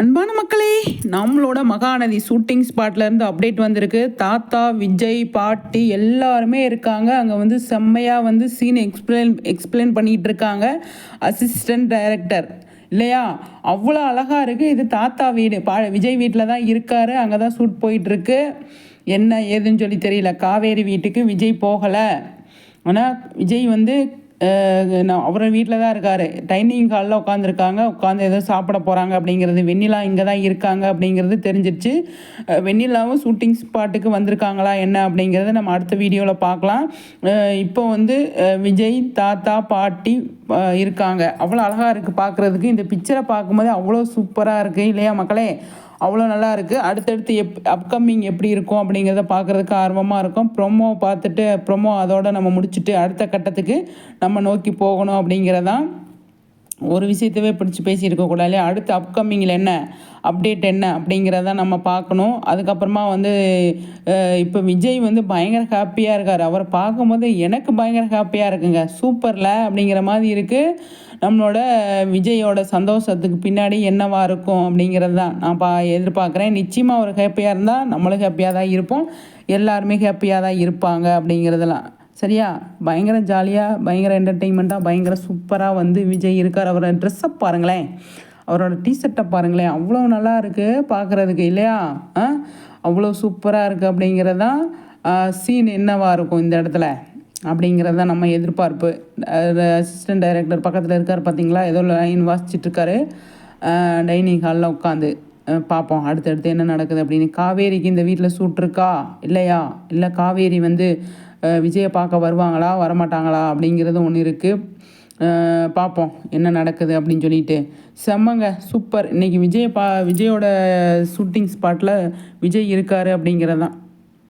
அன்பான மக்களே, நம்மளோட மகாநதி ஷூட்டிங் ஸ்பாட்லேருந்து அப்டேட் வந்திருக்கு. தாத்தா, விஜய், பாட்டி எல்லாருமே இருக்காங்க. அங்கே வந்து செம்மையாக வந்து சீன் எக்ஸ்பிளைன் பண்ணிகிட்டு இருக்காங்க அசிஸ்டன்ட் டைரக்டர் இல்லையா. அவ்வளோ அழகாக இருக்குது. இது தாத்தா வீடு, விஜய் வீட்டில் தான் இருக்கார். அங்கே தான் ஷூட் போயிட்டுருக்கு. என்ன ஏதுன்னு சொல்லி தெரியல. காவேரி வீட்டுக்கு விஜய் போகலை. ஆனால் விஜய் வந்து அவர் வீட்டில் தான் இருக்கார். டைனிங் ஹாலில் உட்காந்துருக்காங்க. உட்காந்து ஏதோ சாப்பிட போகிறாங்க அப்படிங்கிறது. வெண்ணிலா இங்கே தான் இருக்காங்க அப்படிங்கிறது தெரிஞ்சிருச்சு. வெண்ணிலாவும் ஷூட்டிங் ஸ்பாட்டுக்கு வந்திருக்காங்களா என்ன அப்படிங்கிறத நம்ம அடுத்த வீடியோவில் பார்க்கலாம். இப்போ வந்து விஜய், தாத்தா, பாட்டி இருக்காங்க. அவ்வளோ அழகாக இருக்குது பார்க்குறதுக்கு. இந்த பிக்சரை பார்க்கும்போது அவ்வளோ சூப்பராக இருக்குது இல்லையா மக்களே. அவ்வளோ நல்லா இருக்குது. அடுத்தடுத்து அப்கமிங் எப்படி இருக்கும் அப்படிங்கிறத பார்க்குறதுக்கு ஆர்வமாக இருக்கும். ப்ரொமோ பார்த்துட்டு ப்ரொமோ அதோடு நம்ம முடிச்சுட்டு அடுத்த கட்டத்துக்கு நம்ம நோக்கி போகணும் அப்படிங்கிறதான். ஒரு விஷயத்தவே பிடிச்சி பேசியிருக்கக்கூடாது. அடுத்து அப்கமிங்கில் என்ன அப்டேட் என்ன அப்படிங்கிறத நம்ம பார்க்கணும். அதுக்கப்புறமா வந்து இப்போ விஜய் வந்து பயங்கர ஹாப்பியாக இருக்கார். அவரை பார்க்கும்போது எனக்கு பயங்கர ஹாப்பியாக இருக்குங்க. சூப்பரில் அப்படிங்கிற மாதிரி இருக்குது. நம்மளோட விஜயோட சந்தோஷத்துக்கு பின்னாடி என்னவா இருக்கும் அப்படிங்கிறது தான் நான் எதிர்பார்க்குறேன். நிச்சயமாக அவர் ஹாப்பியாக இருந்தால் நம்மளும் ஹாப்பியாக தான் இருப்போம். எல்லாருமே ஹாப்பியாக தான் இருப்பாங்க அப்படிங்கிறதெல்லாம் சரியா. பயங்கர ஜாலியாக, பயங்கர என்டர்டெயின்மெண்ட்டாக, பயங்கர சூப்பராக வந்து விஜய் இருக்கார். அவரோட ட்ரெஸ்ஸை பாருங்களேன், அவரோட டிஷர்ட்டை பாருங்களேன், அவ்வளோ நல்லா இருக்குது பார்க்குறதுக்கு இல்லையா. அவ்வளோ சூப்பராக இருக்குது அப்படிங்கிறதான். சீன் என்னவாக இருக்கும் இந்த இடத்துல அப்படிங்கிறது தான் நம்ம எதிர்பார்ப்பு. அசிஸ்டன்ட் டைரக்டர் பக்கத்தில் இருக்கார் பார்த்தீங்களா, ஏதோ லைன் வாசிச்சிட்ருக்காரு டைனிங் ஹாலில் உட்காந்து. பார்ப்போம் அடுத்தடுத்து என்ன நடக்குது அப்படின்னு. காவேரிக்கு இந்த வீட்டில் சூட் இருக்கா இல்லையா, இல்லை காவேரி வந்து விஜயை பார்க்க வருவாங்களா வரமாட்டாங்களா அப்படிங்கிறது ஒன்று இருக்குது. பார்ப்போம் என்ன நடக்குது அப்படின்னு சொல்லிட்டு. செம்மங்க, சூப்பர். இன்றைக்கி விஜயோட ஷூட்டிங் ஸ்பாட்டில் விஜய் இருக்கார் அப்படிங்கிறது தான்.